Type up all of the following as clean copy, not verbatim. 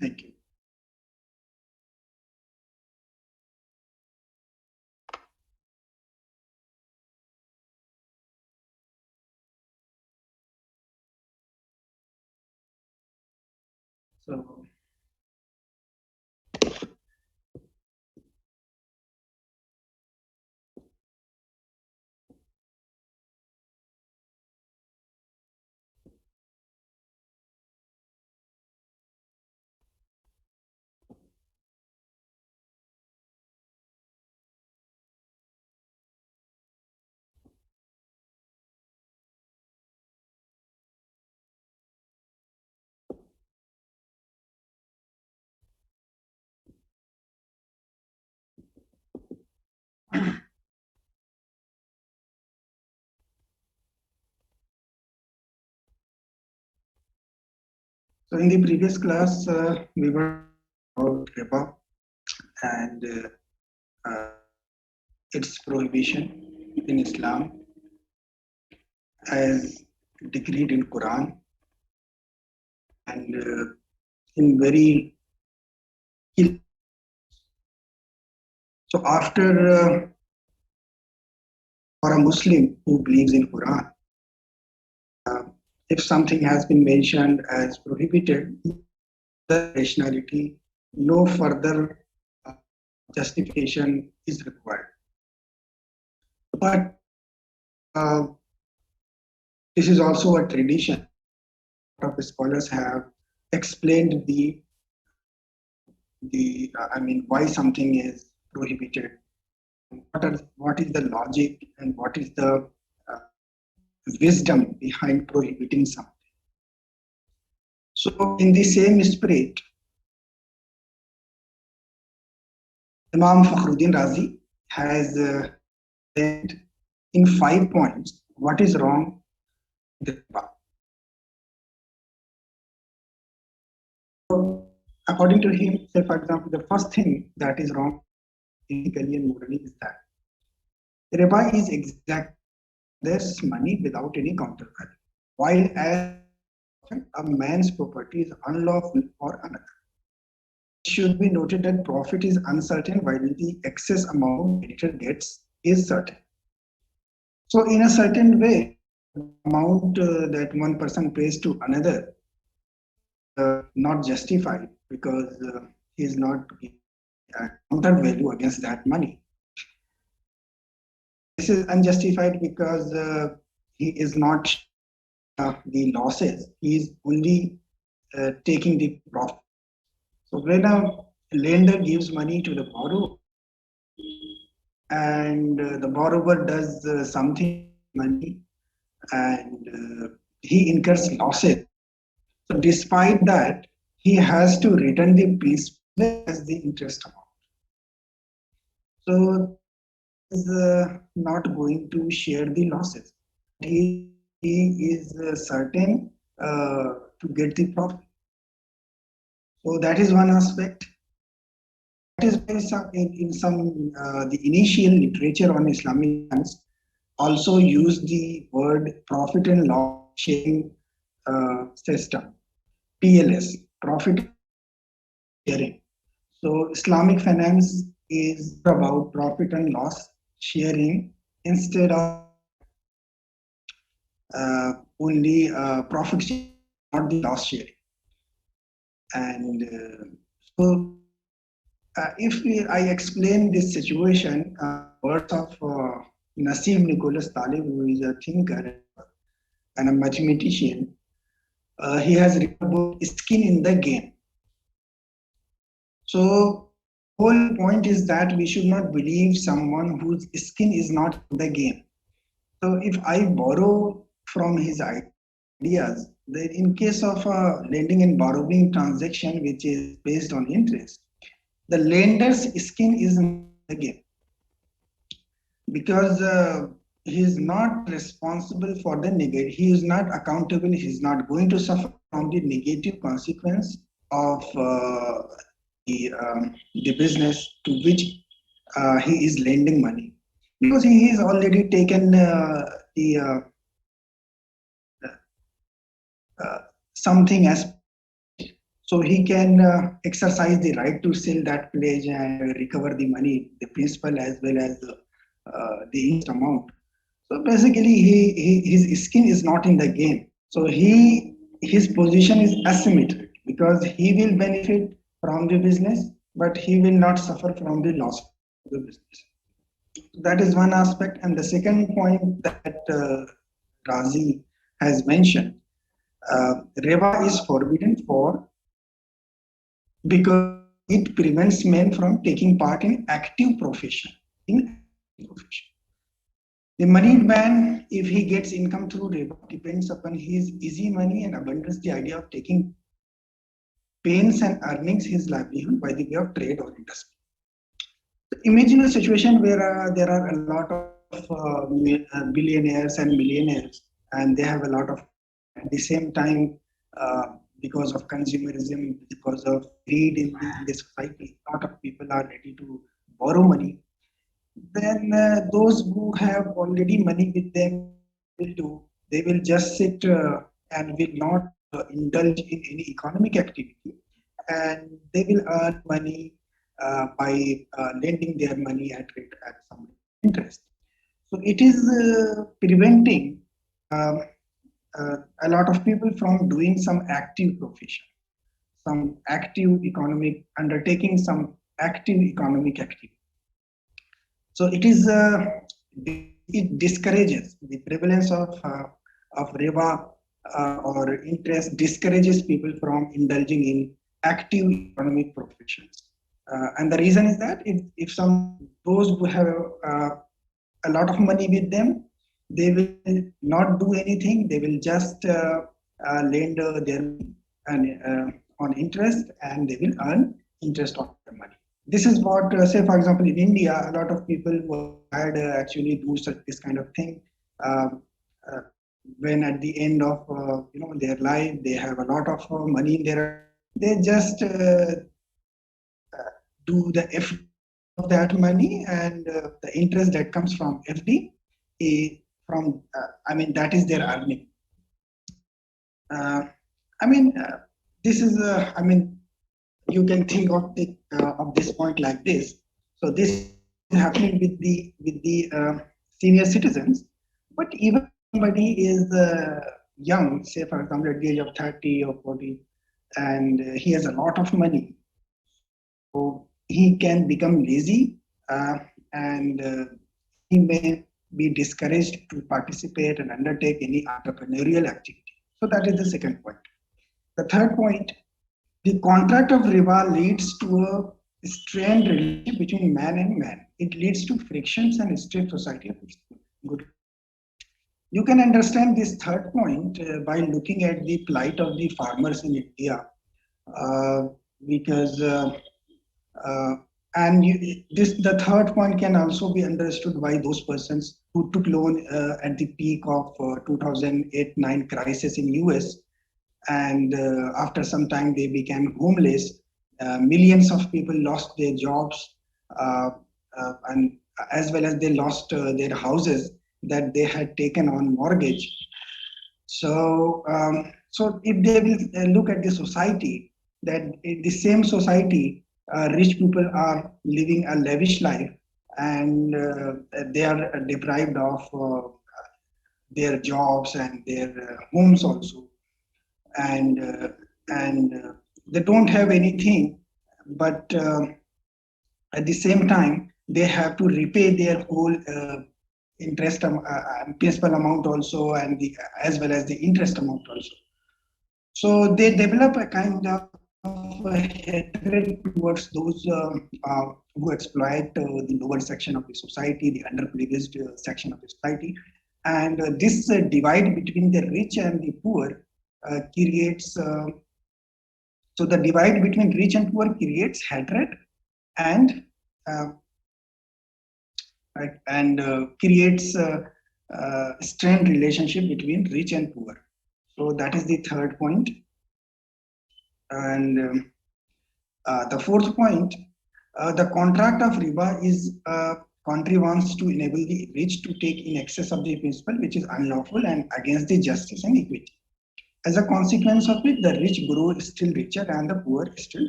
Thank you. So So in the previous class, we were about riba and its prohibition in Islam as decreed in Quran and in very so after for a Muslim who believes in Quran, uh, if something has been mentioned as prohibited, the rationality, no further uh, justification is required. But uh, this is also a tradition. A lot of scholars have explained why something is prohibited. What is the logic and what is the uh, wisdom behind prohibiting something. So, in the same spirit, Imam Fakhruddin Razi has said in 5 points what is wrong with riba. So, according to him, say for example, the first thing that is wrong ethically and morally is that riba is exact this money without any counter value, while as a man's property is unlawful for another. It should be noted that profit is uncertain while the excess amount creditor gets is certain. So, in a certain way, amount that one person pays to another not justified because he is not giving a counter value against that money. This is unjustified because he is not the losses; he is only taking the profit. So when a lender gives money to the borrower and the borrower does something money and he incurs losses. So despite that, he has to return the principal as the interest amount. So is not going to share the losses. He is certain to get the profit. So that is one aspect. That is why in some the initial literature on Islamic finance also use the word profit and loss sharing system, PLS, profit sharing. So Islamic finance is about profit and loss sharing instead of only profit sharing, not the loss sharing. And so I explain this situation, words of Nassim Nicholas Taleb, who is a thinker and a mathematician, he has written about skin in the game. So whole point is that we should not believe someone whose skin is not in the game. So if I borrow from his ideas, then in case of a lending and borrowing transaction which is based on interest, the lender's skin is in the game because he is not responsible for the negative. He is not accountable. He is not going to suffer from the negative consequence of the business to which he is lending money because he has already taken the something as So he can exercise the right to sell that pledge and recover the money, the principal as well as the interest amount. So basically, his skin is not in the game. So his position is asymmetric because he will benefit from the business, but he will not suffer from the loss of the business. That is one aspect. And the second point that Razi has mentioned, Reva is forbidden for because it prevents men from taking part in active profession. The moneyed man, if he gets income through Reva, depends upon his easy money and abandons the idea of taking pains and earnings his livelihood by the way of trade or industry. Imagine a situation where there are a lot of billionaires and millionaires, and they have a lot of, at the same time, because of consumerism, because of greed in the society, a lot of people are ready to borrow money. Then those who have already money with them will do. They will just sit and will not indulge in any economic activity, and they will earn money by lending their money at some interest. So it is preventing um, a lot of people from doing some active profession, some active economic undertaking, some active economic activity. So it discourages the prevalence of riba or interest discourages people from indulging in active economic professions. And the reason is that if some those who have a lot of money with them, they will not do anything. They will just lend their and on interest, and they will earn interest on their money. This is what, say, for example, in India, a lot of people who had actually do such this kind of thing. Uh, uh, when at the end of their life, they have a lot of money in their, they just do the F of that money, and the interest that comes from FD, from I mean that is their earning. Uh, I mean this is I mean you can think of this point like this. So this is happening with the senior citizens, but even somebody is young, say for example at the age of 30 or 40, and he has a lot of money, so he can become lazy and he may be discouraged to participate and undertake any entrepreneurial activity. So that is the second point. The third point, the contract of riba leads to a strained relationship between man and man. It leads to frictions and state society of good. You can understand this third point by looking at the plight of the farmers in India, uh, because uh, and the third point can also be understood by those persons who took loan at the peak of 2008-9 crisis in US, and after some time they became homeless. Millions of people lost their jobs, and as well as they lost their houses that they had taken on mortgage. So if they will look at the society, that in the same society, rich people are living a lavish life, and they are deprived of their jobs and their homes also, and they don't have anything, but at the same time they have to repay their whole interest principal amount also, and the as well as the interest amount also. So they develop a kind of hatred towards those who exploit the lower section of the society, the underprivileged section of the society. And this divide between the rich and the poor creates, so the divide between rich and poor creates hatred and uh, creates strained relationship between rich and poor. So that is the third point. And the fourth point, the contract of riba is contrivance to enable the rich to take in excess of the principal, which is unlawful and against the justice and equity. As a consequence of it, the rich grow still richer and the poor still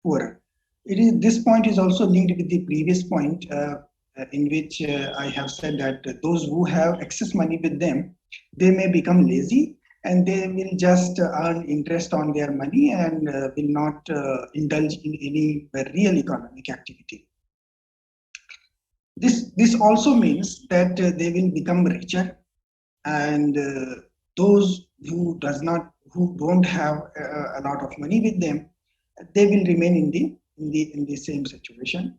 poorer. This point is also linked with the previous point in which I have said that those who have excess money with them, they may become lazy and they will just earn interest on their money and will not indulge in any real economic activity. This also means that they will become richer, and those who don't have a lot of money with them, they will remain in the same situation.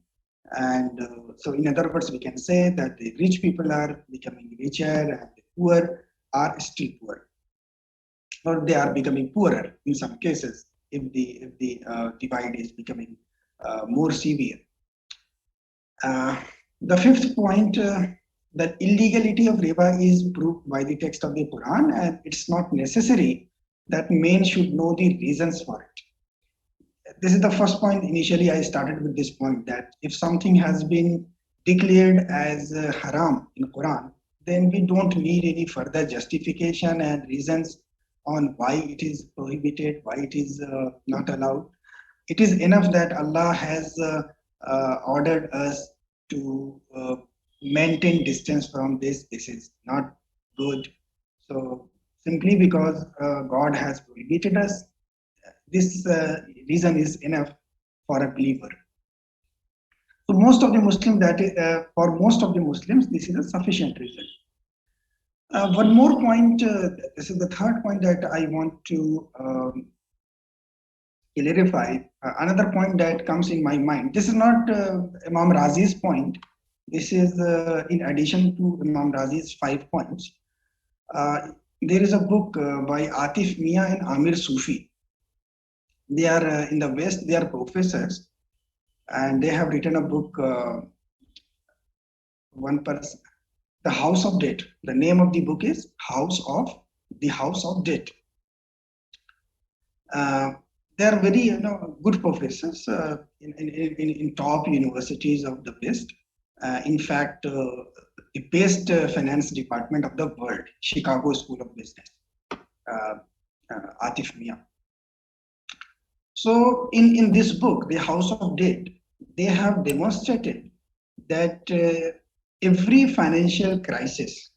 And so, in other words, we can say that the rich people are becoming richer and the poor are still poor, or they are becoming poorer in some cases if the divide is becoming more severe. The fifth point, the illegality of riba is proved by the text of the Quran, and it's not necessary that men should know the reasons for it. This is the first point. Initially, I started with this point that if something has been declared as haram in Quran, then we don't need any further justification and reasons on why it is prohibited, why it is not allowed. It is enough that Allah has ordered us to maintain distance from this. This is not good. So simply because God has prohibited us, this reason is enough for a believer. So most of the Muslims, for most of the Muslims, this is a sufficient reason. One more point. This is the third point that I want to clarify. Another point that comes in my mind. This is not Imam Razi's point. This is in addition to Imam Razi's 5 points. There is a book by Atif Mia and Amir Sufi. They are in the West, they are professors, and they have written a book, one person, The House of Debt. The name of the book is The House of Debt. They are very good professors in top universities of the West. In fact, the best finance department of the world, Chicago School of Business, Atif Mia. So in this book, The House of Debt, they have demonstrated that every financial crisis,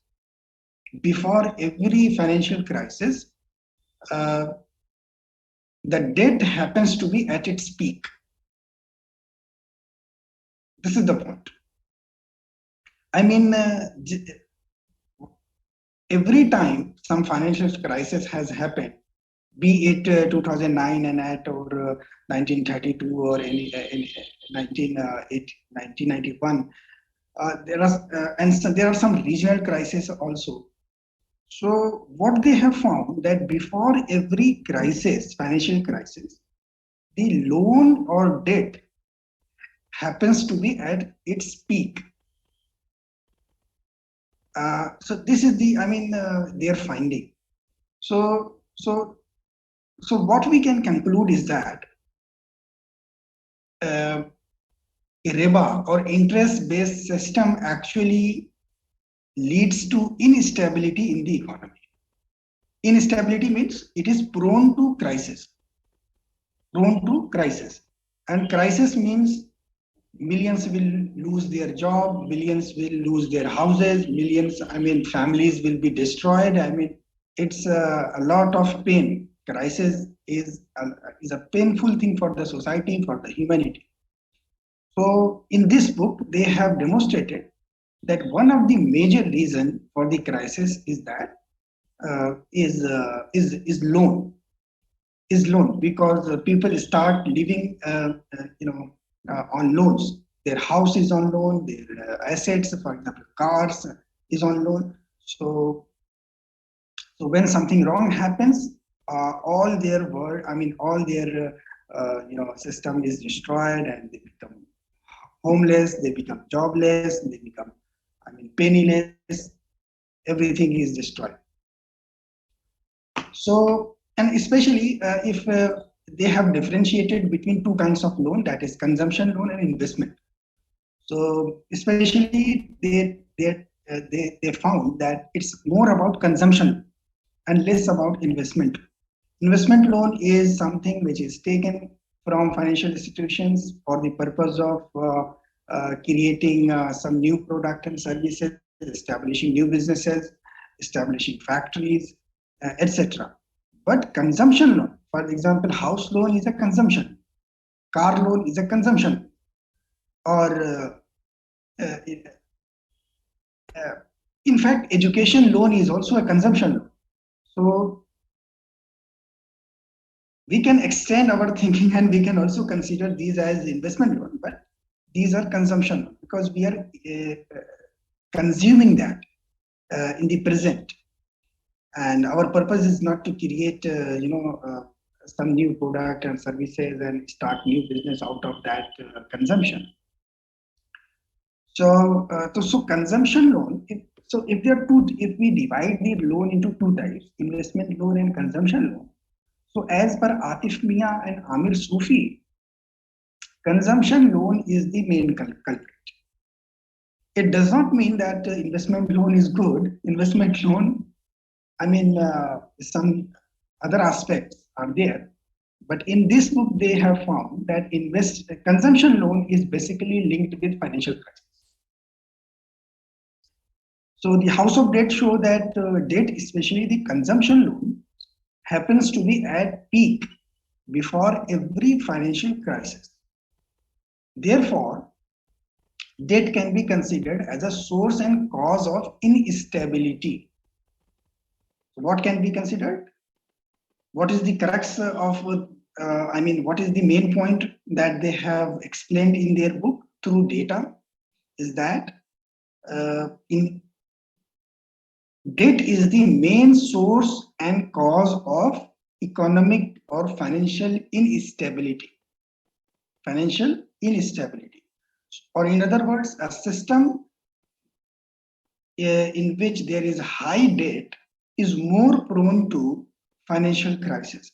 before every financial crisis, the debt happens to be at its peak. This is the point. I mean, every time some financial crisis has happened, be it 2009 and at or 1932 or any 1991, there are some regional crises also. So what they have found that before every crisis, financial crisis, the loan or debt happens to be at its peak. So this is their finding. So what we can conclude is that a riba or interest-based system actually leads to instability in the economy. Instability means it is prone to crisis. And crisis means millions will lose their job, millions will lose their houses, families will be destroyed. It's a lot of pain. Crisis is a painful thing for the society, for the humanity. So in this book, they have demonstrated that one of the major reasons for the crisis is that loan, because people start living on loans. Their house is on loan, their assets, for example, cars is on loan. So when something wrong happens, all their system is destroyed, and they become homeless, they become jobless, they become penniless. Everything is destroyed. So, and especially if they have differentiated between two kinds of loan, that is consumption loan and investment. So especially they found that it's more about consumption and less about investment. Investment loan is something which is taken from financial institutions for the purpose of creating some new product and services, establishing new businesses, establishing factories, etc. But consumption loan, for example, house loan is a consumption, car loan is a consumption, or uh, uh, in fact, education loan is also a consumption loan. So we can extend our thinking and we can also consider these as investment loan, but these are consumption loan because we are consuming that in the present, and our purpose is not to create some new product and services and start new business out of that consumption. So consumption loan, if there are two, if we divide the loan into two types, investment loan and consumption loan. So as per Atif Mia and Amir Sufi, consumption loan is the main culprit. It does not mean that investment loan is good. Investment loan, some other aspects are there. But in this book, they have found that consumption loan is basically linked with financial crisis. So the house of debt show that debt, especially the consumption loan, happens to be at peak before every financial crisis. Therefore, debt can be considered as a source and cause of instability. What can be considered? What is the crux of, what is the main point that they have explained in their book through data is that debt is the main source and cause of economic or financial instability. Financial instability. Or in other words, a system in which there is high debt is more prone to financial crisis.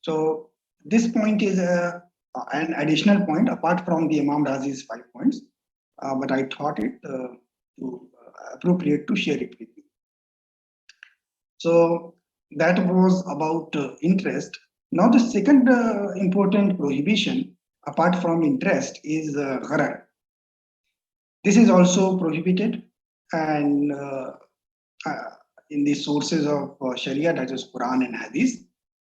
So this point is an additional point apart from the Imam Razi's 5 points, but I thought it appropriate to share it with you. So that was about interest. Now the second important prohibition apart from interest is gharar. This is also prohibited, and in the sources of Sharia, that is Quran and Hadith,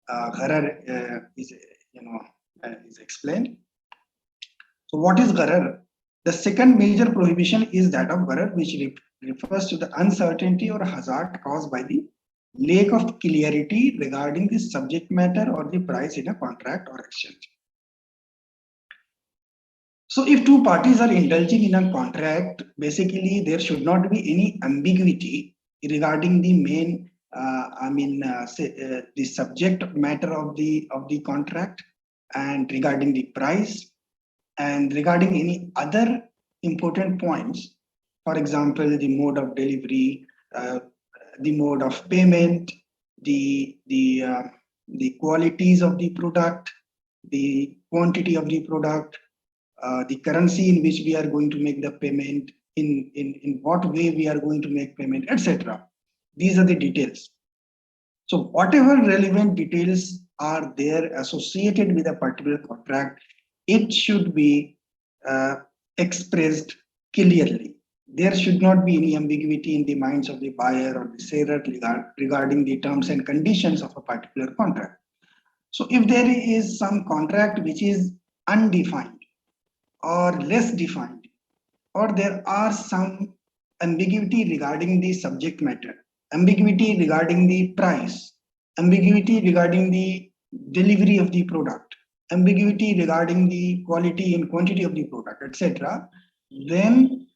gharar is explained. So what is gharar? The second major prohibition is that of gharar, which refers to the uncertainty or hazard caused by the lack of clarity regarding the subject matter or the price in a contract or exchange. So if two parties are indulging in a contract, basically there should not be any ambiguity regarding the main, the subject matter of the contract, and regarding the price, and regarding any other important points. For example, the mode of delivery, the mode of payment, the qualities of the product, the quantity of the product, the currency in which we are going to make the payment, in what way we are going to make payment, etc. These are the details. So whatever relevant details are there associated with a particular contract, it should be expressed clearly. There should not be any ambiguity in the minds of the buyer or the seller regarding the terms and conditions of a particular contract. So if there is some contract which is undefined or less defined, or there are some ambiguity regarding the subject matter, ambiguity regarding the price, ambiguity regarding the delivery of the product, ambiguity regarding the quality and quantity of the product, etc., then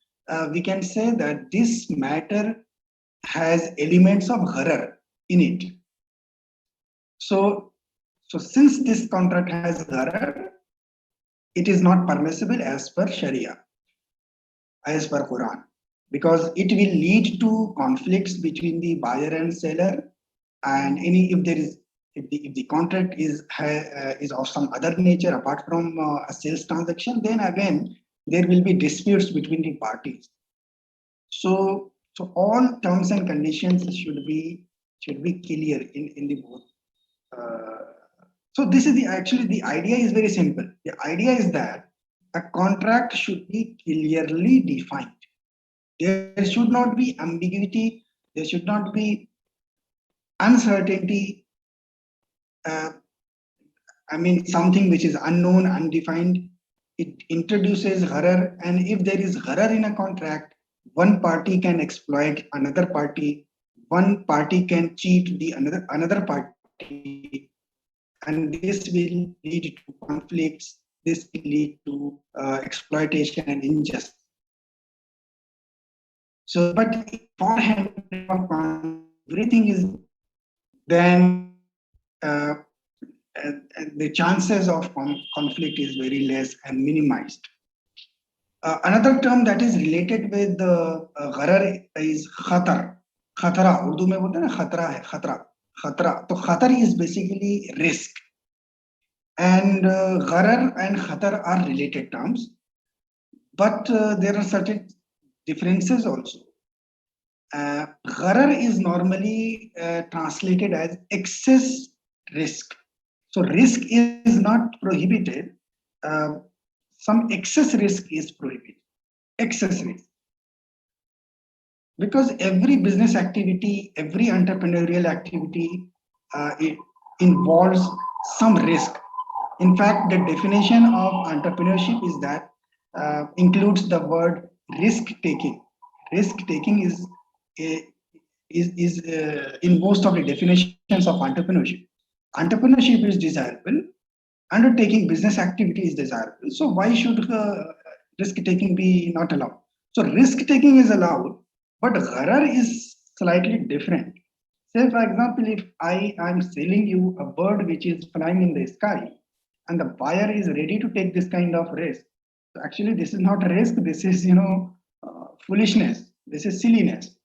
we can say that this matter has elements of gharar in it. So since this contract has gharar, it is not permissible as per Sharia, as per Quran, because it will lead to conflicts between the buyer and seller, and if the contract is of some other nature apart from a sales transaction, then again there will be disputes between the parties. So all terms and conditions should be should be clear in the both. So this is actually the idea is very simple. The idea is that a contract should be clearly defined. There should not be ambiguity. There should not be uncertainty. Uh, I mean, something which is unknown, undefined. It introduces gharar, and if there is gharar in a contract, one party can exploit another party. One party can cheat the another party, and this will lead to conflicts. This will lead to exploitation and injustice. So, but beforehand, everything is then the chances of conflict is very less and minimized. Another term that is related with gharar is khatar. Khatara, Urdu में बोलते हैं ना खतरा है खतरा खतरा. तो khatar is basically risk. And gharar and khatar are related terms, but there are certain differences also. Gharar is normally translated as excess risk. So risk is not prohibited. Some excess risk is prohibited. Excess risk. Because every business activity, every entrepreneurial activity, it involves some risk. In fact, the definition of entrepreneurship is that includes the word risk taking. Risk taking is in most of the definitions of entrepreneurship. Entrepreneurship is desirable. Undertaking business activity is desirable. So why should risk taking be not allowed? So risk taking is allowed, but gharar is slightly different. Say, for example, if I am selling you a bird which is flying in the sky, and the buyer is ready to take this kind of risk. So actually, this is not a risk. This is, foolishness. This is silliness.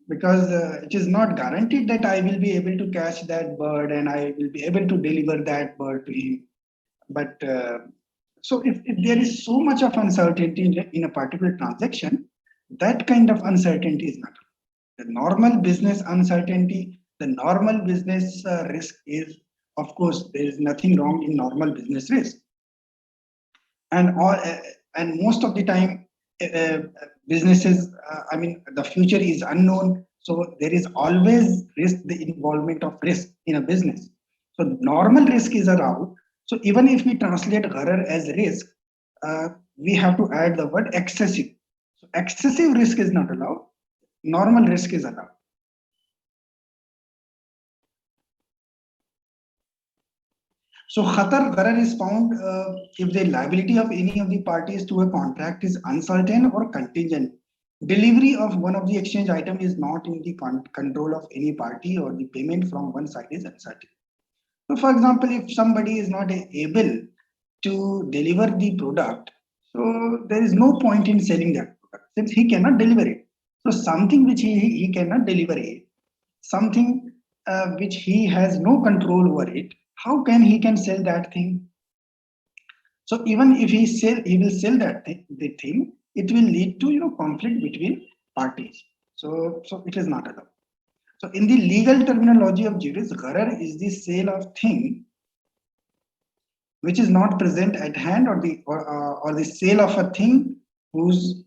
Because it is not guaranteed that I will be able to catch that bird and I will be able to deliver that bird to him. But so if there is so much of uncertainty in a particular transaction, that kind of uncertainty is not. The normal business uncertainty, the normal business risk is, of course, there is nothing wrong in normal business risk. And most of the time, businesses, the future is unknown. So there is always risk, the involvement of risk in a business. So normal risk is allowed. So even if we translate gharar as risk, we have to add the word excessive. So excessive risk is not allowed. Normal risk is allowed. So khatar, gharar is found if the liability of any of the parties to a contract is uncertain or contingent. Delivery of one of the exchange item is not in the control of any party, or the payment from one side is uncertain. So for example, if somebody is not able to deliver the product, so there is no point in selling that product since he cannot deliver it. So something which he cannot deliver it, something which he has no control over it, how can he sell that thing? So even if he will sell that the thing, it will lead to conflict between parties. So it is not allowed. So in the legal terminology of juris, gharar is the sale of thing which is not present at hand, or the sale of a thing whose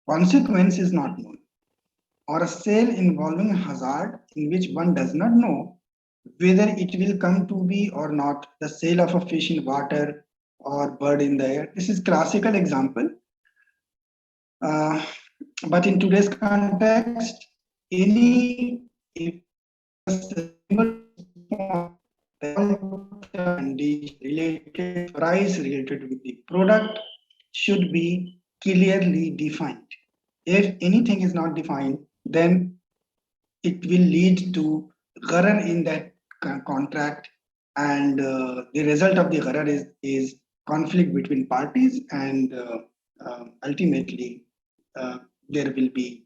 consequence is not known, or a sale involving hazard in which one does not know whether it will come to be or not. The sale of a fish in water or bird in the air. This is classical example. But in today's context, any related price related with the product should be clearly defined. If anything is not defined, then it will lead to gharar in that contract, and the result of the gharar is conflict between parties, and ultimately there will be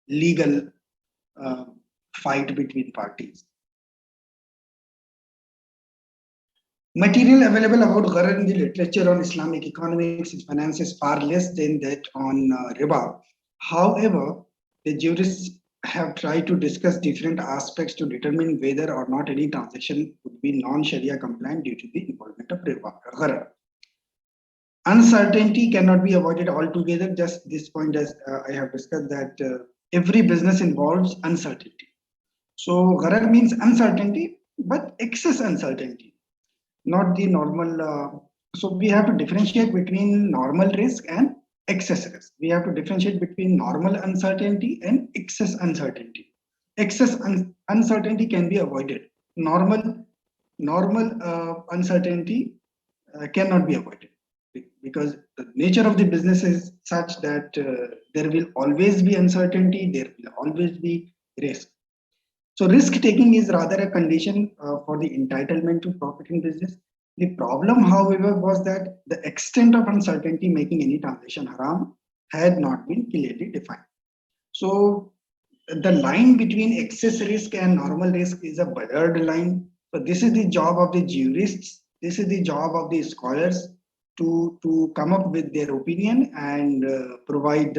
legal fight between parties. Material available about gharar in the literature on Islamic economics and finance is far less than that on riba. However, the jurists have tried to discuss different aspects to determine whether or not any transaction would be non-Sharia compliant due to the involvement of gharar. Uncertainty cannot be avoided altogether. Just this point, as I have discussed, that every business involves uncertainty. So gharar means uncertainty, but excess uncertainty, not the normal. So we have to differentiate between normal risk and excess risk. We have to differentiate between normal uncertainty and excess uncertainty. Excess uncertainty can be avoided. Normal uncertainty cannot be avoided because the nature of the business is such that there will always be uncertainty, there will always be risk. So risk taking is rather a condition for the entitlement to profit in business. The problem, however, was that the extent of uncertainty making any transaction haram had not been clearly defined. So the line between excess risk and normal risk is a blurred line. So this is the job of the jurists. This is the job of the scholars to come up with their opinion and provide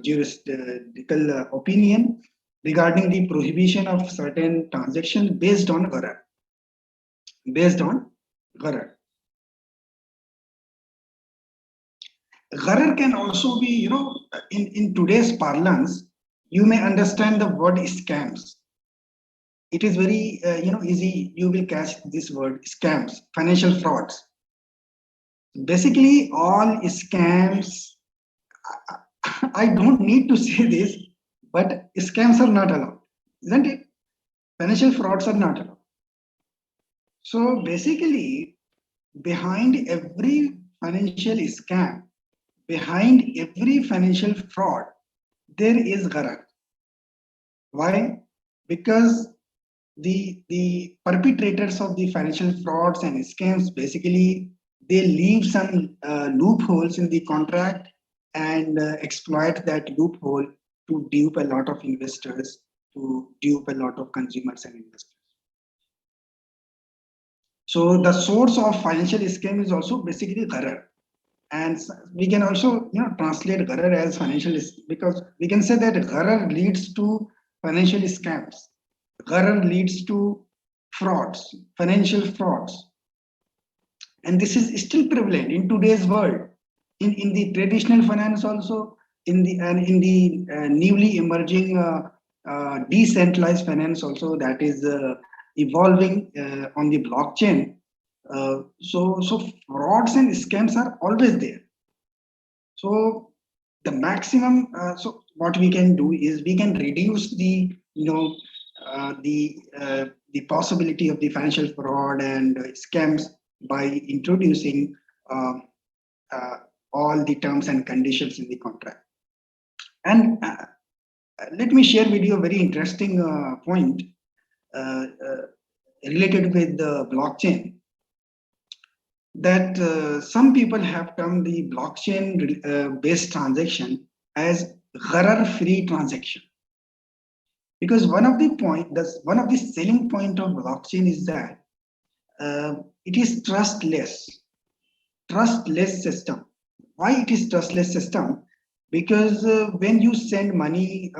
juridical opinion regarding the prohibition of certain transactions based on gharar. Based on gharar. Gharar can also be, in today's parlance, you may understand the word scams. It is very, easy. You will catch this word scams, financial frauds. Basically, all scams. I don't need to say this, but scams are not allowed, isn't it? Financial frauds are not allowed. So basically, behind every financial scam, behind every financial fraud, there is gharar. Why? Because the perpetrators of the financial frauds and scams, basically they leave some loopholes in the contract and exploit that loophole to dupe a lot of investors, to dupe a lot of consumers and investors. So the source of financial scam is also basically gharar. And we can also translate gharar as financial, because we can say that gharar leads to financial scams. Gharar leads to frauds, financial frauds. And this is still prevalent in today's world, in the traditional finance also, in the newly emerging decentralized finance also, that is evolving on the blockchain. So frauds and scams are always there. So the maximum, so what we can do is we can reduce the the possibility of the financial fraud and scams by introducing all the terms and conditions in the contract. And let me share with you a very interesting point related with the blockchain, that some people have termed the blockchain based transaction as gharar free transaction, because one of the selling point of blockchain is that it is trustless system. Why it is trustless system? Because when you send money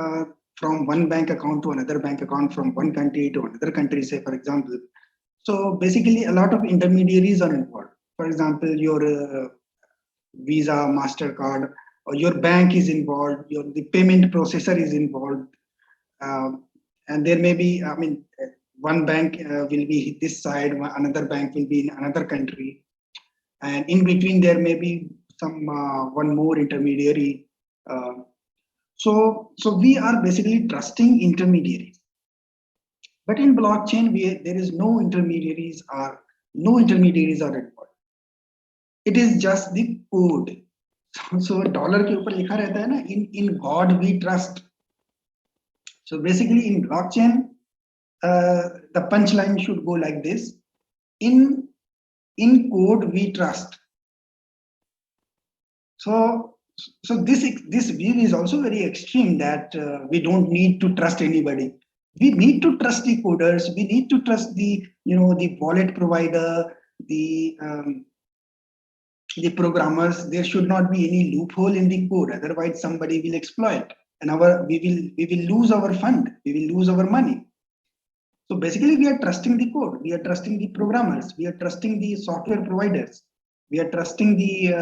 from one bank account to another bank account, from one country to another country, say for example, so basically a lot of intermediaries are involved. For example, your Visa, MasterCard, or your bank is involved, the payment processor is involved, and there may be, one bank will be this side, another bank will be in another country, and in between there may be some one more intermediary. So we are basically trusting intermediaries. But in blockchain, there is no intermediaries are involved. It is just the code. So dollar के ऊपर लिखा रहता है ना, in God we trust. So basically in blockchain, the punchline should go like this: in code we trust. So this view is also very extreme, that we don't need to trust anybody. We need to trust the coders. We need to trust the wallet provider, the programmers. There should not be any loophole in the code, otherwise somebody will exploit. and we will lose our fund, we will lose our money. So basically, we are trusting the code, we are trusting the programmers, we are trusting the software providers, we are trusting the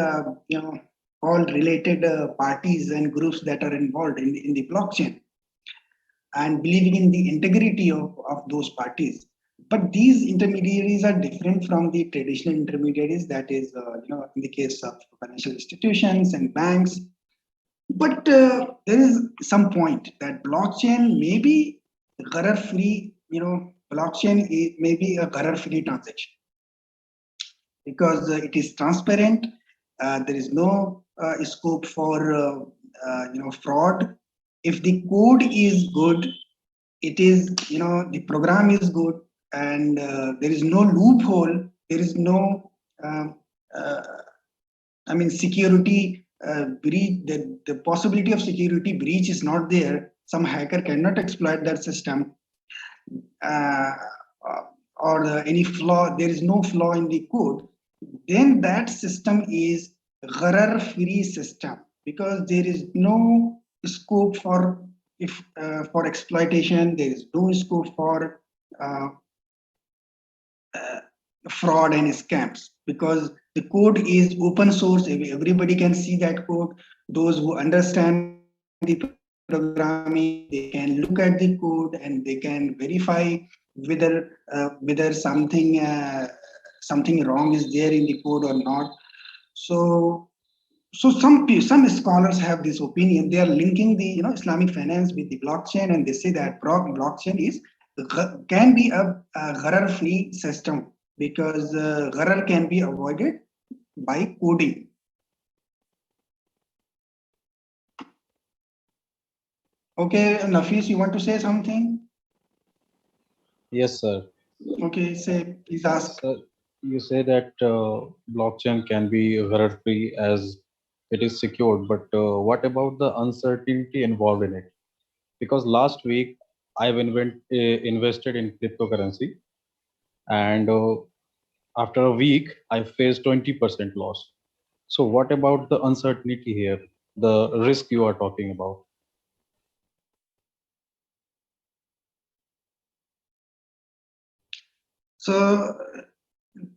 all related parties and groups that are involved in the blockchain, and believing in the integrity of those parties. But these intermediaries are different from the traditional intermediaries, that is, in the case of financial institutions and banks. But there is some point that blockchain may be gharar free, blockchain may be a gharar free transaction because it is transparent. There is no scope for fraud. If the code is good, it is, the program is good, and there is no loophole, there is no um, uh, security breach, the possibility of security breach is not there. Some hacker cannot exploit that system, uh, or any flaw, there is no flaw in the code. Then that system is gharar free system, because there is no scope for if for exploitation, there is no scope for uh, uh, fraud and scams, because the code is open source, everybody can see that code. Those who understand the programming, they can look at the code and they can verify whether something wrong is there in the code or not. So so some scholars have this opinion. They are linking the Islamic finance with the blockchain, and they say that blockchain is can be a gharar free system, because gharar can be avoided by coding. Okay, Nafis, you want to say something? Yes, sir. Okay, say, please ask. Sir, you say that blockchain can be error-free as it is secured, but what about the uncertainty involved in it? Because last week I've invested in cryptocurrency, and after a week I faced 20% loss. So what about the uncertainty here, the risk you are talking about? So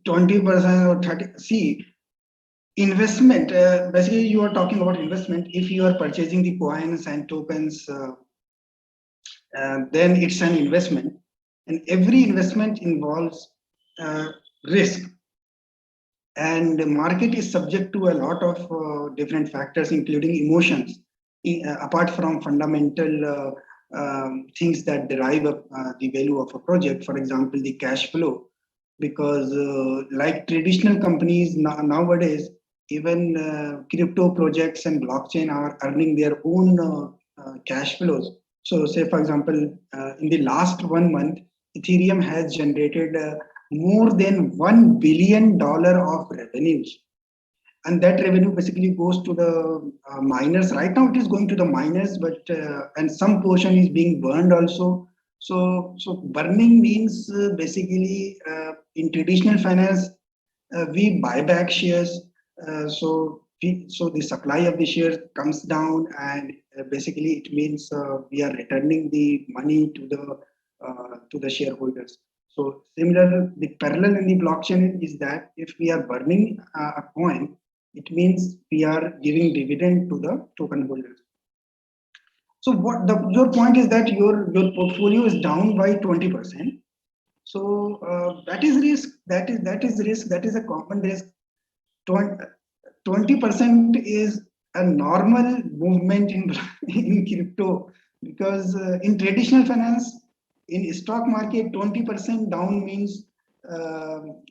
20% or 30, see, investment, basically you are talking about investment. If you are purchasing the coins and tokens, then it's an investment, and every investment involves uh, risk, and the market is subject to a lot of different factors, including emotions, apart from fundamental things that derive the value of a project, for example the cash flow. Because like traditional companies nowadays, even crypto projects and blockchain are earning their own cash flows. So say for example, in the last 1 month, Ethereum has generated more than $1 billion of revenues, and that revenue basically goes to the miners. Right now it is going to the miners, but and some portion is being burned also. So burning means basically in traditional finance, we buy back shares. So the supply of the shares comes down, and basically it means we are returning the money to the shareholders. So similar, the parallel in the blockchain is that if we are burning a coin, it means we are giving dividend to the token holders. So your point is that your portfolio is down by 20%. So that is risk. That is risk. That is a common risk. 20% is a normal movement in in crypto, because in traditional finance, in stock market, 20% down means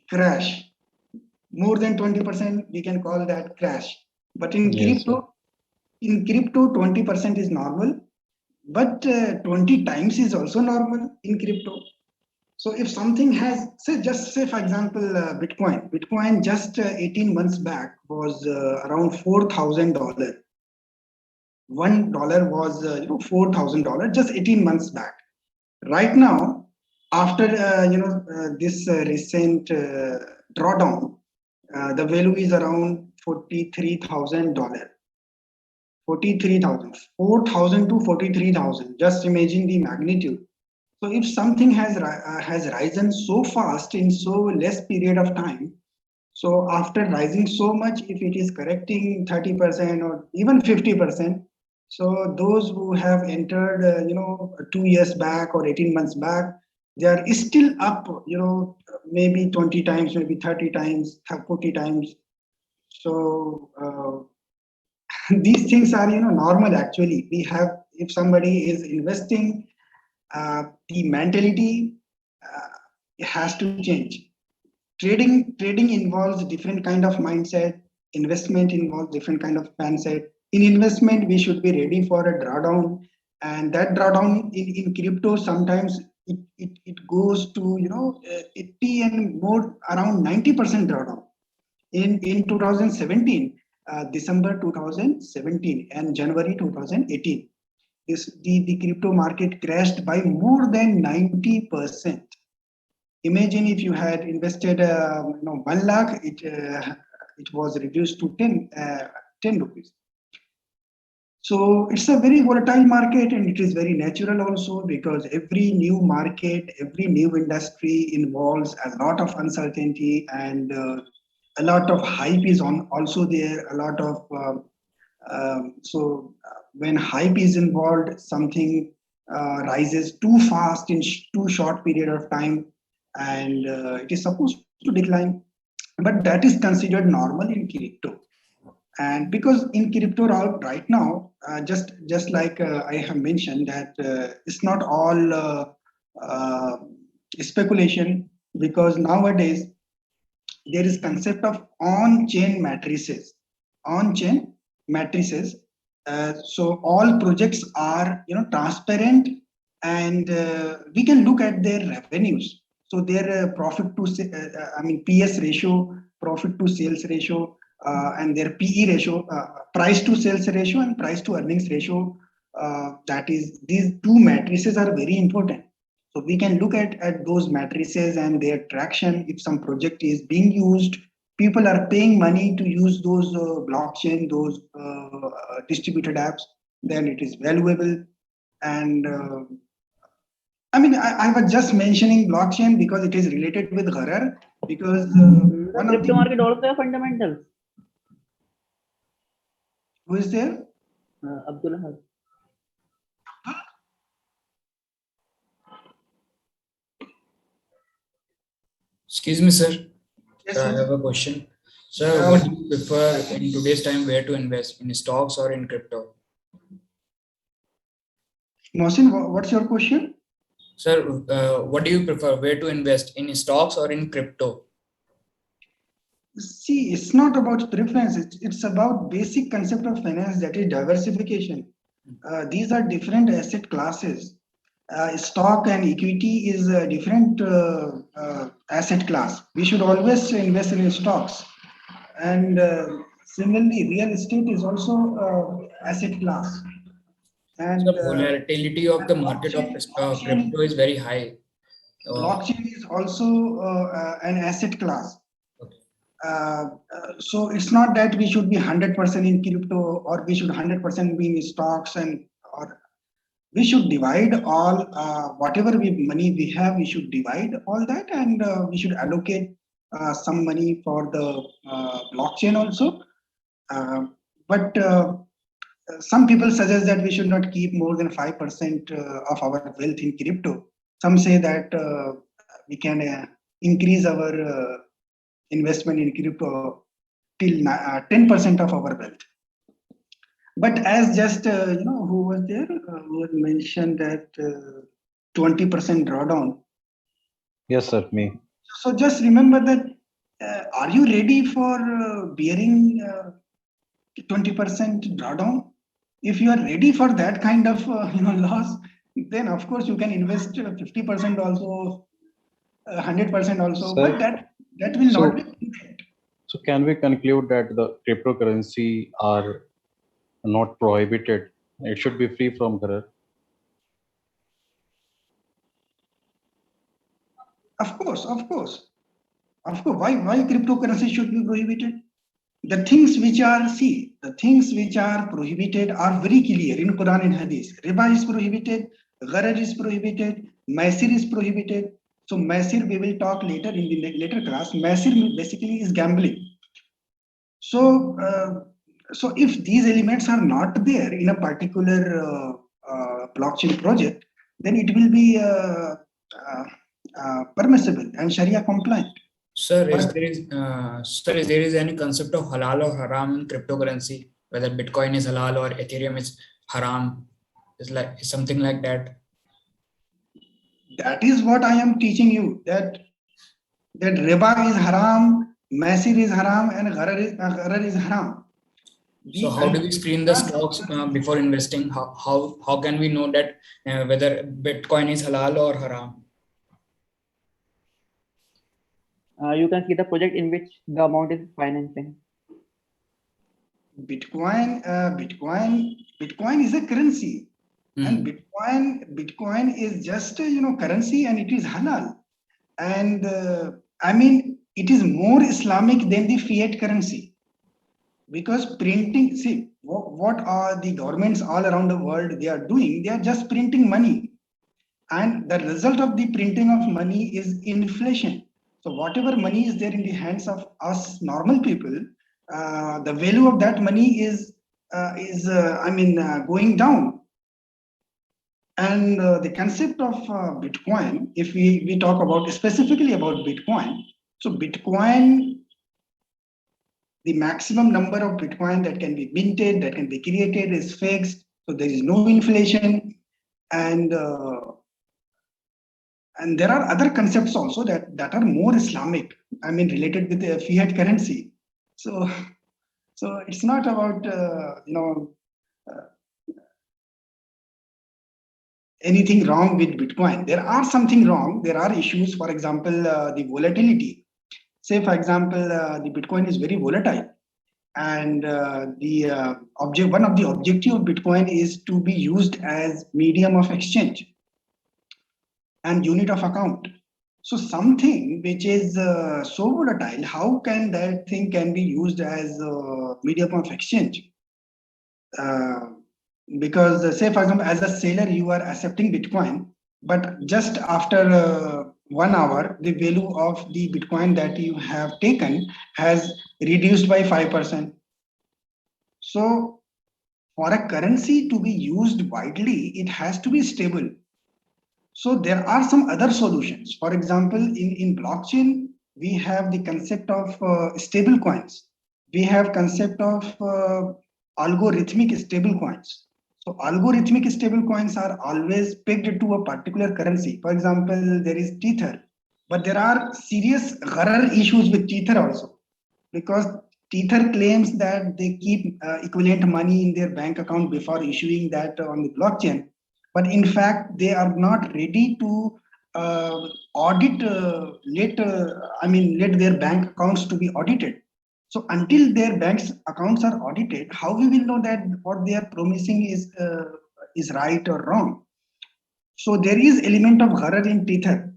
crash. More than 20%, we can call that crash. But Yes, sir. in crypto, 20% is normal, but 20 times is also normal in crypto. So if something has, say, just say for example, Bitcoin just 18 months back was around $4,000. $1 was $4,000 just 18 months back. Right now, after this recent drawdown, the value is around $43,000. 43,000, 4,000 to 43,000. Just imagine the magnitude. So if something has risen so fast in so less period of time, so after rising so much, if it is correcting 30% or even 50%, so those who have entered, 2 years back or 18 months back, they are still up, maybe 20 times, maybe 30 times, 40 times. So these things are, normal actually. We have, if somebody is investing, the mentality has to change. Trading involves different kind of mindset. Investment involves different kind of mindset. In investment, we should be ready for a drawdown, and that drawdown in crypto sometimes it goes to 80 and more, around 90% drawdown. In 2017, December 2017 and January 2018, the crypto market crashed by more than 90%. Imagine if you had invested 1 lakh, it was reduced to 10 rupees. So it's a very volatile market, and it is very natural also, because every new market, every new industry involves a lot of uncertainty, and a lot of hype is on also there. A lot of when hype is involved, something rises too fast in too short period of time, and it is supposed to decline. But that is considered normal in crypto. And because in crypto right now, just like I have mentioned, that it's not all uh, speculation, because nowadays there is concept of on-chain matrices. On-chain matrices. So all projects are transparent, and we can look at their revenues. So their PS ratio, profit to sales ratio, and their PE ratio, price to sales ratio, and price to earnings ratio. That is, these two matrices are very important. So we can look at those matrices and their traction. If some project is being used, people are paying money to use those blockchain, those distributed apps, then it is valuable. And I was just mentioning blockchain because it is related with Gharar, because The one of crypto the, market also have fundamentals. who is there? Abdullah. Excuse me, sir. Yes, Sir, I yes. have a question. Sir, what do you prefer in today's time, where to invest, in stocks or in crypto? Mohsin, what's your question? Sir, what do you prefer, where to invest, in stocks or in crypto? See, it's not about preference. It's about basic concept of finance, that is diversification. These are different asset classes. Stock and equity is a different asset class. We should always invest in stocks. And similarly, real estate is also asset class. And The volatility of the market of crypto is very high. blockchain is also an asset class. Okay. So it's not that we should be 100% in crypto, or we should 100% be in stocks, or we should divide all, whatever money we have, we should divide all that, and we should allocate some money for the blockchain also. But some people suggest that we should not keep more than 5% of our wealth in crypto. Some say that we can increase our investment in crypto till 10% of our wealth. But as just who was there, who had mentioned that 20% drawdown. Yes, sir, me. So just remember that, are you ready for bearing 20% drawdown? If you are ready for that kind of loss, then of course you can invest 50% also, 100% also, Sir, but that will not be so prudent. so can we conclude that the cryptocurrency are not prohibited? It should be free from Gharar. Of course. Why cryptocurrency should be prohibited? the things which are, see, the things which are prohibited are very clear in Quran and Hadith. Riba is prohibited, gharar is prohibited, maisir is prohibited. So maisir we will talk later in the later class. Maisir basically is gambling. So, so if these elements are not there in a particular blockchain project, then it will be permissible and Sharia compliant. Sir, is there is any concept of halal or haram in cryptocurrency? Whether Bitcoin is halal or Ethereum is haram? Is something like that? That is what I am teaching you. That riba is haram, maisir is haram, and gharar is haram. So how do we screen the stocks before investing? How can we know that whether Bitcoin is halal or haram? You can see the project in which the amount is financing. Bitcoin is a currency, and Bitcoin is just currency, and it is halal, and I mean it is more Islamic than the fiat currency, because printing. See what are the governments all around the world they are doing? They are just printing money, and the result of the printing of money is inflation. So whatever money is there in the hands of us normal people, the value of that money is going down. And the concept of Bitcoin, if we talk about specifically about Bitcoin, so Bitcoin, the maximum number of Bitcoin that can be minted, that can be created is fixed. So there is no inflation, and there are other concepts also that are more Islamic. I mean, related with the fiat currency. So it's not about anything wrong with Bitcoin. There are something wrong. There are issues. For example, the volatility. Say, for example, the Bitcoin is very volatile, and one of the objective of Bitcoin is to be used as medium of exchange and unit of account. So something which is so volatile, how can that thing can be used as a medium of exchange? Because say, for example, as a seller, you are accepting Bitcoin, but just after 1 hour, the value of the Bitcoin that you have taken has reduced by 5%. So for a currency to be used widely, it has to be stable. So there are some other solutions. For example, in blockchain, we have the concept of stable coins. We have concept of algorithmic stable coins. So algorithmic stable coins are always pegged to a particular currency. For example, there is Tether, but there are serious gharar issues with Tether also, because Tether claims that they keep equivalent money in their bank account before issuing that on the blockchain. But in fact, they are not ready to audit, let their bank accounts to be audited. So until their bank's accounts are audited, how we will know that what they are promising is right or wrong? So there is element of gharar in Tether.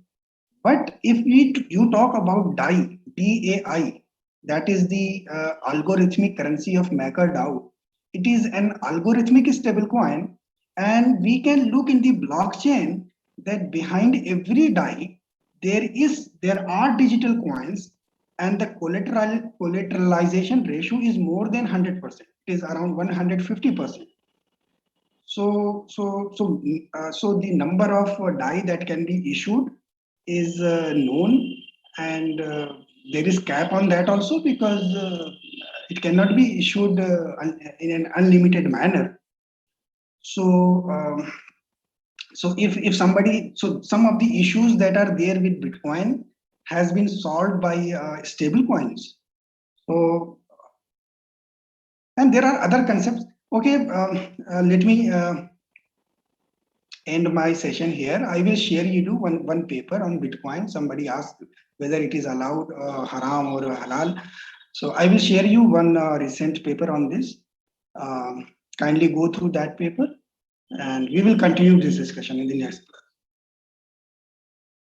But if you talk about DAI, DAI, that is the algorithmic currency of MakerDAO. It is an algorithmic stablecoin, and we can look in the blockchain that behind every DAI there are digital coins, and the collateralization ratio is more than 100%. It is around 150%. So the number of DAI that can be issued is known, and there is cap on that also, because it cannot be issued in an unlimited manner. So if somebody, so some of the issues that are there with Bitcoin has been solved by stable coins. So, and there are other concepts. Okay, let me end my session here. I will share you one paper on Bitcoin. Somebody asked whether it is allowed haram or halal. So I will share you one recent paper on this. Kindly go through that paper, and we will continue this discussion in the next class.